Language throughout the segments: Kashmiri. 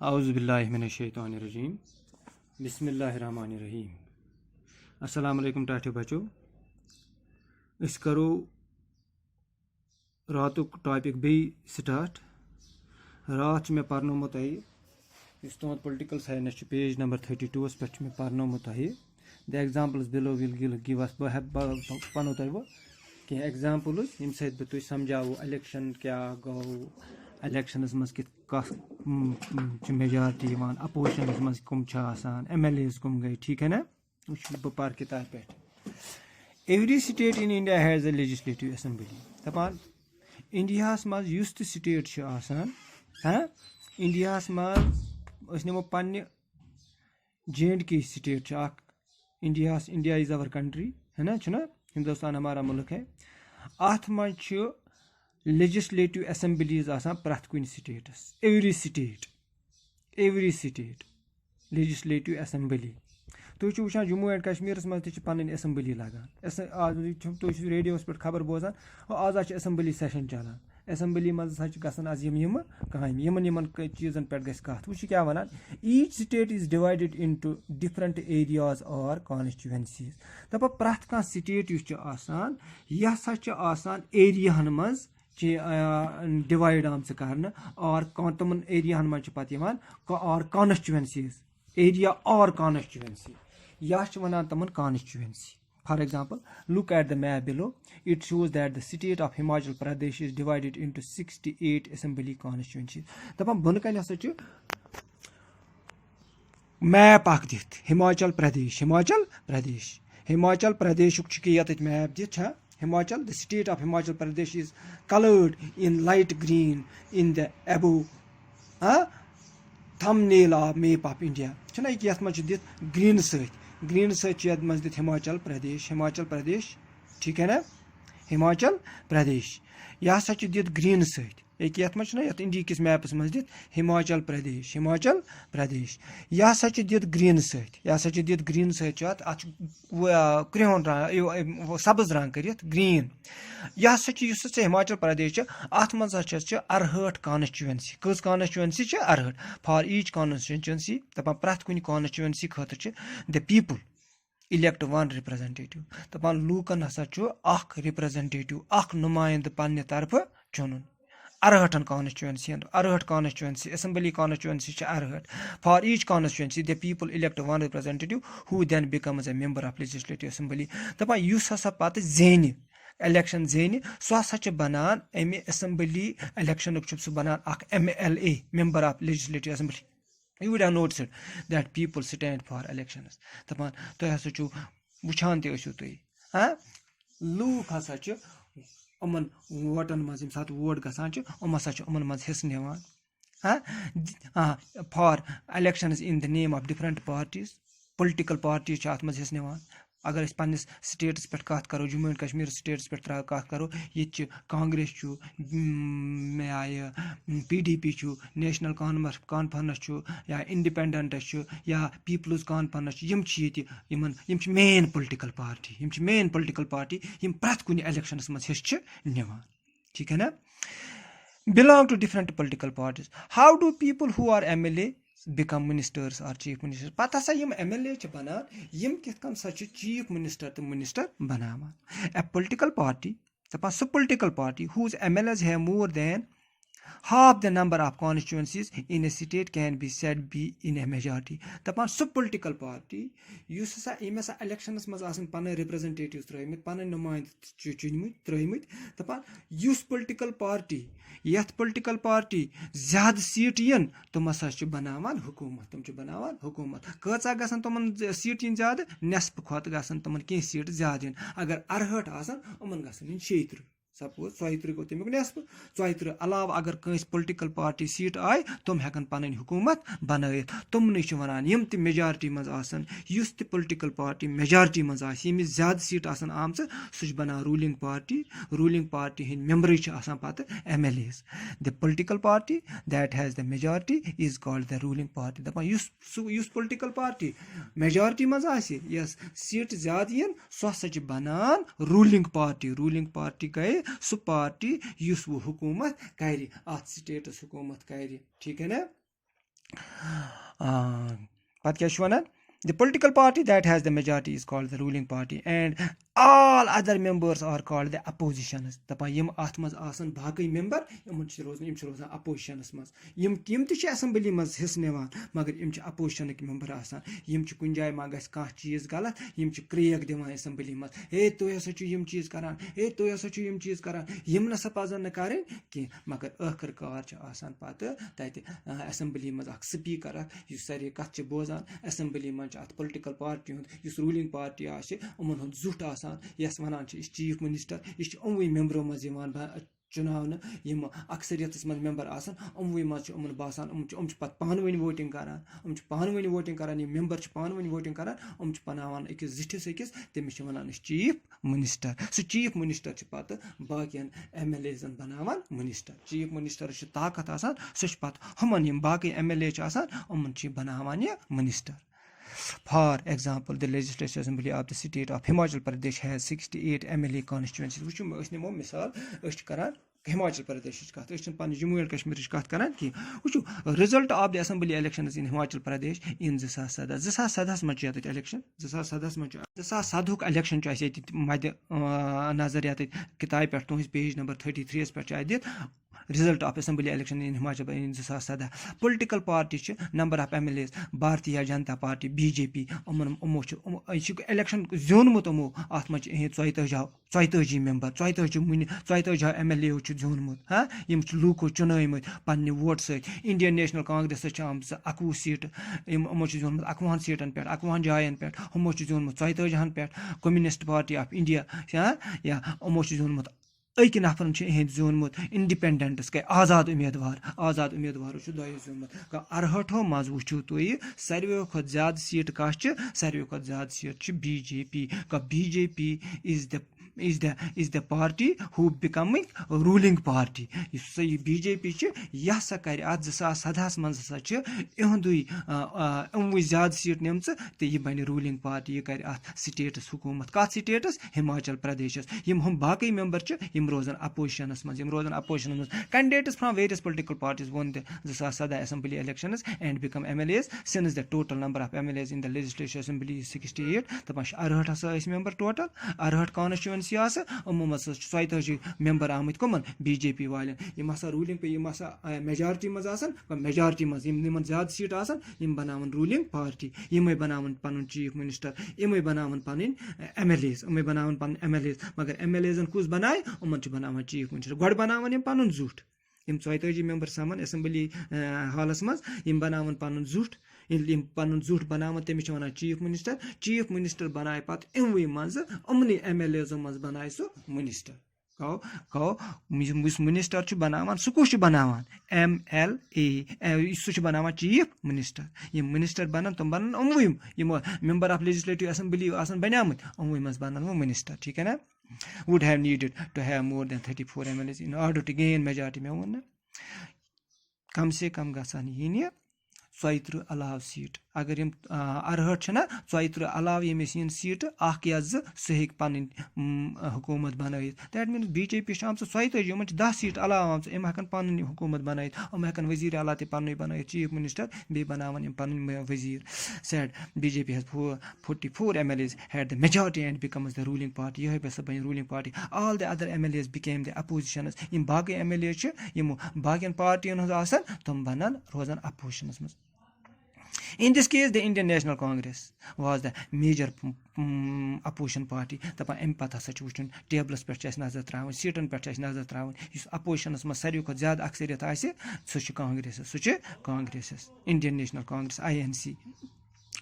औज़ुबिल्लाहिमिनश्शैतानिर्रजीम बिस्मिल्लाहिर्रहमानिर्रहीम। अस्सलाम वालेकुम टाठे बच्चों, अस करो रातुक टॉपिक बे स्टार्ट। रात मे पर्नोमो तह तुद पोलिटिकल साइंस पेज नंबर 32 पे मे पर्नोमो तह the examples below will give us पनो तह वो कह एग्जाम्पल्स यम सत बह समझावो इलेक्शन क्या गो, इलेक्शनस मज कि मेजॉरिटी अपोजिशन मज कम MLAs कम गई, ठीक है ना। बह पर किताब पे every state in India has a legislative assembly. दपान इंडिया मज युस त स्टेट हाँ इंडिया मज नमो पन्ने J&K state India is our country है ना, हिंदुस्तान हमारा मुल्क है। अत मज लेजिस्लेटिव असेंबलीज प्रथ कुन status, every state legislative assembly. तुम वो जम्मू एंड कश्मीर मज पन असेंबली लगान, तुम रेडियो पे खबर बोजान आज असेंबली सेशन चलान, असेंबली मज आज यम काम यमन चीजन पे कत वो क्या one each state is divided into different areas और कॉन्स्टिट्यूएंसीज। दपा प्रथ कह स्टेट यह एरियाहन मज डिवाइड आमच कर और तमन एरियाहन मज और कॉन्स्टिट्यूएंसीज एरिया और कॉन्स्टिट्यूएंसी या वन तमन constituency. For example, look at the map below. It shows that the state of Himachal Pradesh is divided into 68 assembly constituencies. दपान बन कन हसा मैप दित हिमाचल प्रदेश ये मैप दित Himachal, the state of Himachal Pradesh is colored in light green in the above thumbnail of map of India. छना यथ मज दित ग्रीन सत मज दित हिमाचल प्रदेश, ठीक है ना, हिमाचल प्रदेश यह हसा दित ग्रीन सत यथ मज इंडिया किस मैपस मज दित हिमाचल प्रदेश यह हसा दित ग्रीन सत क्रिहोन सब्ज रंग कर ग्रीन। यह हसा हिमाचल प्रदेश अत मज 68 कॉन्स्टिट्यूएंसी। कस कॉन्स्टिट्यूएंसी 68 फॉर ईच कॉन्स्टिट्यूएंसी दपान प्रथ कुन कॉन्स्टिट्यूएंसी खतर the people elect one representative. दपान लूकन हसा रिप्रेजेंटेटिव नुमाइंद पन्ने तरफ चुन 68 constituency assembly constituency 68 for each constituency the people elect one representative who then becomes a member of legislative assembly. दपान युस हसा पत जेन इलेक्शन सह हसा बनान अमे असेंबली इलेक्शन सह बनान MLA member of legislative assembly. You would have noticed that people stand for elections. दपान तुम हसा वुचान तुम लूक हसा अमन वोटन मज यम सात वोट गसान हसा अमन मज हिस्स निवान for elections in the name of different parties. Political parties अत मज हिस्स निवान। अगर पन्निस स्टेट्स पे कत करो, जम्मू एंड कश्मीर स्टेट्स पे कत करो, ये कांग्रेस PDP नेशनल कॉन्फ्रेंस या इंडिपेंडेंट या पीपल्स कॉन्फ्रेंस यम मेन पोलिटिकल पार्टी यम प्रथ कुन इलेक्शनस मज हिस्स निवान, ठीक है ना। belong to different political parties. How do people who are MLA become ministers or chief ministers? पता सा यम MLA बनान यम कित कन सा चीफ मिनिस्टर तो मिनिस्टर बनावान। A political party, so political party whose MLAs have more than half the number of constituencies in a state can be said be in a majority. दपान सो political party युस हसा इम हसा इलेक्शनस मज आसन पन रिप्रेजेंटेटिव्स त्रमित पन नुमाइंद चुनिमत त्रमित। दपान युस political party यथ political party ज्यादा सीट यन तुम हसा बनावान हुकूमत, कचा गसन तुमन सीट इन ज्यादा नेस्फ खत गसन तुमन कह सीट ज्यादा अगर 68 आसन उमन गसन 70। सपोज 43 गो तमिक नेस्फ 43 अलाव अगर कंस पोलिटिकल पार्टी सीट आय तुम हेकन पन हुकूमत बनायत। तुमने वनान यम त मेजॉरिटी मज आसन युस त पोलिटिकल पार्टी मेजॉरिटी मज यमिस ज्यादा सीट आसन आमच सह बना रूलिंग पार्टी हिंद मेंबर आसान पत MLAs। The political party that has the majority is called the ruling party. दपान युस पोलिटिकल पार्टी मेजॉरिटी मज यस सीट ज्यादा यन सह हसा बनान रूलिंग पार्टी गए सु पार्टी युस वो हुकूमत कर अत स्टेटस हुकूमत कर, ठीक है ना। پَتہٕ کیٛاہ چھُ وَنان the political party that has the majority is called the ruling party and all other members are called the oppositions. دَپان یِم اَتھ منٛز آسان باقٕے مٮ۪مبر یِم چھِ روزان اَپوزِشنَس منٛز یِم تہِ چھِ اٮ۪سَمبلی منٛز حِصہٕ نِوان مگر یِم چھِ اَپوزِشَنٕکۍ مٮ۪مبر آسان یِم چھِ کُنہِ جایہِ ما گژھِ کانٛہہ چیٖز غلط یِم چھِ کرٛیک دِوان اٮ۪سَمبلی منٛز ہے تُہۍ ہسا چھِو یِم چیٖز کران ہے تُہۍ ہسا چھِو یِم چیٖز کران یِم نسا پَزن نہٕ کَرٕنۍ کینٛہہ مگر ٲخٕر کار چھِ آسان پَتہٕ تَتہِ اٮ۪سَمبلی منٛز اکھ سپیٖکر اکھ یُس سارے کَتھ چھِ بوزان اٮ۪سَمبلی منٛز چھِ اَتھ پُلٹِکل پارٹی ہُنٛد یُس روٗلِنٛگ پارٹی آسہِ یِمن ہُنٛد زُٹھ آسان یَس وَنان چھِ یہِ چھِ چیٖف مِنِسٹر یہِ چھِ یِموٕے مٮ۪مبرو منٛز یِوان چُناونہٕ یِم اَکثریتَس منٛز مٮ۪مبر آسان یِموٕے منٛز چھِ یِمن باسان یِم چھِ پَتہٕ پانہٕ ؤنۍ ووٹِنٛگ کران یِم چھِ پانہٕ ؤنۍ ووٹِنٛگ کران یِم مٮ۪مبر چھِ پانہٕ ؤنۍ ووٹِنٛگ کران یِم چھِ بَناوان أکِس زِٹھِس أکِس تٔمِس چھِ وَنان أسۍ چیٖف مِنِسٹر سُہ چیٖف مِنِسٹر چھِ پَتہٕ باقین ایم ایل اے زن بَناوان مِنِسٹر چیٖف مِنِسٹرس چھِ طاقت آسان سُہ چھُ پَتہٕ ہُمن یِم باقٕے ایم ایل اے چھِ آسان یِمن چھِ بَناوان یہِ minister For example, the Legislative Assembly of the state of Himachal Pradesh has 68 MLA constituencies. وٕچھو أسۍ نِمو مِثال أسۍ چھِ کران ہِماچل پردیشٕچ کَتھ أسۍ چھِنہٕ پَنٕنہِ جموں اینڈ کشمیٖرٕچ کَتھ کران کینٛہہ وٕچھو result of the assembly elections in Himachal Pradesh in 2017 منٛز چھُ ییٚتہِ الیکشن 2017 منٛز چھُ 2017 الیکشن چھُ اَسہِ ییٚتہِ مدِ نظر یَتھ کِتابہِ پٮ۪ٹھ تُہٕنٛز پیج نمبر 33 یَس پٮ۪ٹھ چھُ اَتہِ دِتھ result of assembly election in Himachal in 2017 political party چھِ number of M L As Bharatiya Janata party B J P یِمو چھُ الیکشن زیوٗنمُت یِمو اَتھ منٛز چھِ یِہِنٛدۍ 42 مٮ۪مبر 42 ایم ایل اے چھُ زیوٗنمُت یِم چھِ لوٗکو چُنٲومٕتۍ پننہِ ووٹہٕ سۭتۍ انڈین نیشنل کانگریسس چھِ آمژٕ 21 سیٖٹہٕ یِمو چھُ زیوٗنمُت 21 سیٖٹن پٮ۪ٹھ 21 جاین پٮ۪ٹھ ہُمو چھُ زیوٗنمُت 42 پٮ۪ٹھ کمونسٹ پارٹی آف انڈیا یا یِمو چھُ زیوٗنمُت أکۍ نفرن چھُ یِہِنٛدۍ زیوٗنمُت اِنڈِپینڈنٹس گٔے آزاد اُمیدوارو چھُ دۄیو زیوٗنمُت 68 منٛز وٕچھِو تُہۍ ساروِیو کھۄتہٕ زیادٕ سیٖٹہٕ کَس چھِ ساروِیو کھۄتہٕ زیادٕ سیٖٹہٕ چھِ B J P is the party who becoming ruling party یُس ہسا یہِ بی جے پی چھِ یہِ ہسا کرِ اَتھ 2017 منٛز ہسا چھِ یِہُنٛدُے یِموٕے زیادٕ سیٖٹ نِمژٕ تہٕ یہِ بَنہِ روٗلِنٛگ پارٹی یہِ کرِ اَتھ سِٹیٹس حکوٗمت کَتھ سِٹیٹس ہِماچل پردیشس ہُم باقٕے مٮ۪مبر چھِ یِم روزان اپوزِشنس منٛز candidates from various political parties won the 2017 assembly elections and became M L As since the total number of M L As in the legislature assembly 68 دَپان چھِ 68 ہسا ٲسۍ مٮ۪مبر ٹوٹل 68 کانسٹچُوینسی آسہٕ یِمو منٛز ہسا چھِ 42 مٮ۪مبر آمٕتۍ کٕمن بی جے پی والٮ۪ن یِم ہسا روٗلِنٛگ یِم ہسا میجارٹی منٛز آسان میجارٹی منٛز یِمن زیادٕ سیٖٹ آسان یِم بَناوان روٗلِنٛگ پارٹی یِمے بَناوان پَنُن چیٖف مِنِسٹر یِمے بَناوان پَنٕنۍ ایم ایل ایز مگر ایم ایل ایزن کُس بَنایہِ یِمن چھِ بَناوان چیٖف مِنِسٹر گۄڈٕ بَناوان یِم پَنُن زُٹھ یِم 42 مٮ۪مبر سَمان ایسمبلی ہالس منٛز یِم بَناوان پَنُن زُٹھ ییٚلہِ یِم پَنُن زُٹھ بَناوان تٔمِس چھِ وَنان چیٖف مِنِسٹر بَنایہِ پَتہٕ یِموٕے منٛزٕ یِمنٕے ایم ایل ایزو منٛز بَنایہِ سُہ مِنِسٹر یُس مِنِسٹر چھُ بَناوان سُہ کُس چھُ بَناوان ایم ایل اے سُہ چھُ بَناوان چیٖف مِنِسٹر یِم مِنِسٹر بَنن تِم بَنن یِموٕے یِم مٮ۪مبر آف لیجسلیٹِو ایسمبلی آسان بَنیمٕتۍ یِموٕے منٛز بَنن وۄنۍ مِنِسٹر ٹھیٖک ہے نا would have needed to have more than 34 MLAs in order to gain majority مےٚ ووٚن نہ کم سے کم گژھن یِنہِ 34 علاوٕ سیٖٹ اگر یِم 68 چھِنہ 34 علاوٕ ییٚمِس یِن سیٖٹہٕ اکھ یا زٕ سُہ ہیٚکہِ پَنٕنۍ حکوٗمت بَنٲیِتھ that means B J P چھِ آمژٕ 42 یِمن چھِ 10 سیٖٹہٕ علاوٕ آمژٕ یِم ہٮ۪کن پَنٕنۍ حکوٗمت بَنٲیِتھ یِم ہٮ۪کن ؤزیٖر اعلیٰ تہِ پَننُے بَنٲیِتھ چیٖف مِنِسٹر بیٚیہِ بَناوان یِم پَنٕنۍ ؤزیٖر سیٹ B J P has 44 M L As had the majority and becomes the ruling party یِہوے ہسا بَنہِ ruling party all the other M L As become the oppositions یِم باقٕے ایم ایل اے چھِ یِم باقین پارٹین ہٕنٛز آسان تِم بَنن روزان اپوزِشنس منٛز In this case, the Indian National Congress was the major opposition party. دَپان اَمہِ پَتہٕ ہسا چھُ وٕچھُن ٹیبلَس پٮ۪ٹھ چھِ اَسہِ نظر ترٛاوٕنۍ سیٖٹن پٮ۪ٹھ چھِ اَسہِ نظر ترٛاوٕنۍ یُس اپوزِشنس منٛز ساروی کھۄتہٕ زیادٕ اَکثریت آسہِ سُہ چھُ کانگریسس Indian National Congress INC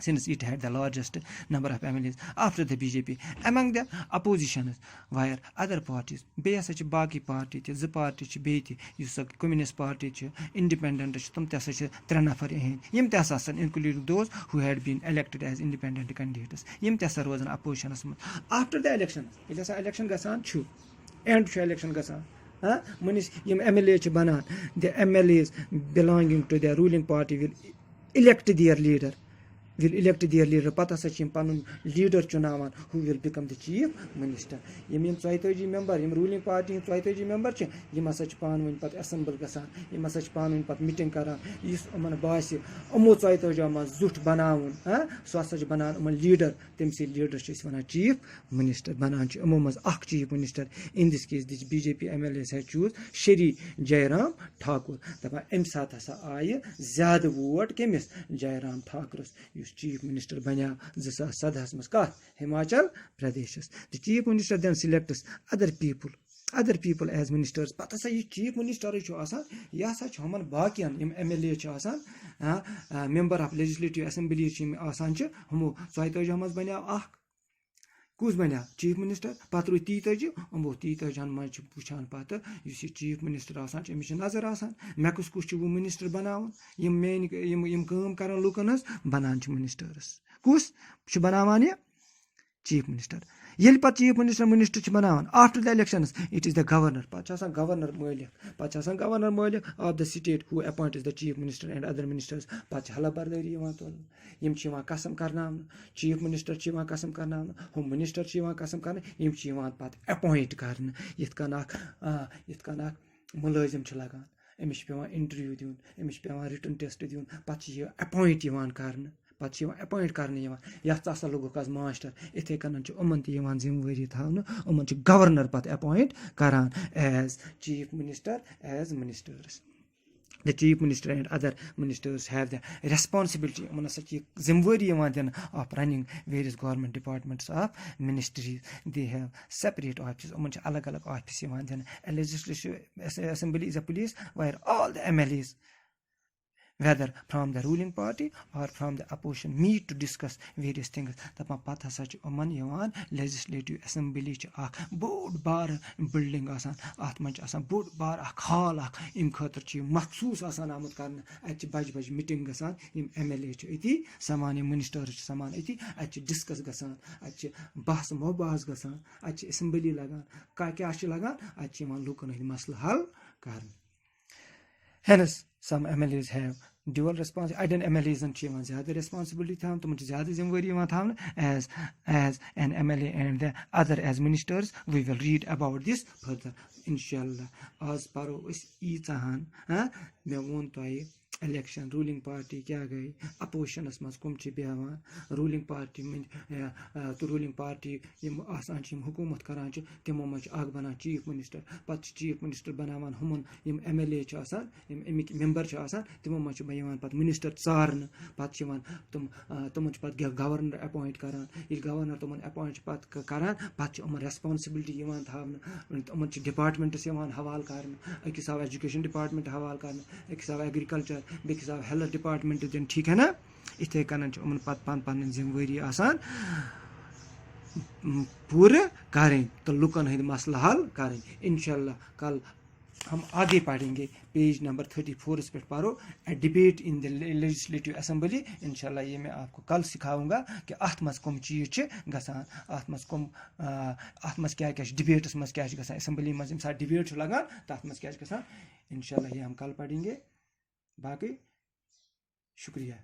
since it had the largest number of MLAs after the BJP among the oppositions were other parties بیٚیہِ ہسا چھِ باقٕے پارٹی تہِ 2 پارٹی چھِ بیٚیہِ تہِ یُس سۄ کمونِسٹ پارٹی چھِ اِنڈِپینڈنٹ چھِ تِم تہِ ہسا چھِ 3 نفر یِہِنٛدۍ یِم تہِ ہسا آسن انکلوٗڈِنگ does who had been elected as independent candidates یِم تہِ ہسا روزان اپوزِشنس منٛز آفٹر د الیکشن ییٚلہِ ہسا الیکشن گژھان چھُ اینڈ چھُ الیکشن گژھان یِم ایم ایل اے چھِ بَنان the M L As belonging to the ruling party will elect their leader will elect their leader पतः हसा छ पनुन लीडर चुनावान who will become the chief minister यम 42 मेंबर यम रूलिंग पार्टी 42 मेंबर छ यम हसा छ पान वन पत असेंबल गसान यम हसा छ पान वन पत मीटिंग करान इस अमन बासी अमो 42 मा जुट बनावन सो हसा छ बनान अमन लीडर तमसी लीडर छ वना चीफ मिनिस्टर बनान छ अमो मज अख chief minister in this case this BJP MLA have choose Shri Jairam Thakur दपा एम साथ हसा आय ज्यादा वोट केमिस जयराम ठाकुरस चीफ मिनिस्टर बना 2017 मज कत Himachal Pradesh the chief minister then selects other people as ministers पता सा ये चीफ मिनिस्टर यह हसा हमन बाकियन यम MLA member of legislative assembly हमो 42 मज बना अख कुस बना चीफ मिनिस्टर पत रू 43 अमो 43 मज वुचान पत चीफ मिनिस्टर अमिस नजर मे कुस वो मिनिस्टर बनावन यम मेन यम काम करन लुकन बनान मिनिस्टर्स कुस बनावान ये चीफ मिनिस्टर ये पे चीफ मिनिस्टर बनावान after the elections it is the governor पे गवर्नर मालिक of the state who appoints the chief minister and other ministers पे हला बरदारी तुल यम कसम करना चीफ मिनिस्टर कसम करना हम मिनिस्टर कसम कर पे अपॉइंट कर मुलाजिम लगान अमिस पे इंटरव्यू दिन अमिस पे रिटन टेस्ट दिन पे अपॉइंट कर पे अपॉइंट करने ये लोग आज मास्टर इथे कन उमन जिम्मेवारी थावन उमन गवर्नर पे अपॉइंट करान as chief minister as ministers the chief minister and other ministers have the responsibility उमन हसा जिम्मेवारी दिन of running various government departments of ministries they have separate offices उमन अलग अलग office दिन a legislative assembly is a place where all the MLAs whether from the ruling party or from the opposition meet to discuss various things तपा पत हसा उमन legislative assembly बोड बार बिल्डिंग अत मज बोड बार हॉल अम खतर मखसूस आमुत कर बज मीटिंग गम एमएलए अति समान मिनिस्टर समान अति डिस्कस गि बहस मुबहस गि असेंबली लगान क्या लगान लूकन मसल हल कर Hence, some MLAs have dual responsibility. Aiden MLAs ज़्यादा responsibility थाम तुम ज़्यादा जिम्मेवारी थाम as an MLA and the other as ministers. We will read about this further. Inshallah. आज परो इस ईचाहन मैं वोन तो आई इलेक्शन रूलिंग पार्टी क्या गई अपोजिशन मज कम बेहान रूलिंग पार्टी तो रूलिंग पार्टी हुकूमत करान तमो मज बनान चीफ मिनिस्टर पे चीफ मिनिस्टर बनावान हमन एमएलए अमिक मेंबर तमो मज पे मिनिस्टर चारन पे तुम पे गवर्नर अपॉइंट करान ये गवर्नर तुम अपॉइंट पे करान पे रेस्पॉन्सिबिलिटी तमन डिपार्टमेंट्स हवाल कर अकिस आव एजुकेशन डिपार्टमेंट हवाल कर अकिस आव एग्रीकल्चर बेकिस आव हेल्थ डिपार्टमेंट दिन ठीक है ना इथे कन पे पन जिम्मेवारी पूरे करें तो लुकन हंद मसला हल करें इंशाल्लाह कल हम आगे पढ़ेंगे पेज नंबर 34 पे पढ़ो a debate in the legislative assembly इंशाल्लाह ये मैं आपको कल सिखाऊंगा कि अत मज कम चीज गसान अत मज क्या डिबेट्स मज क्या गसान असेंबली मज यम साथ डिबेट लगान तथ मज क्या गसान इंशाल्लाह ये हम कल पढ़ेंगे बाकी शुक्रिया।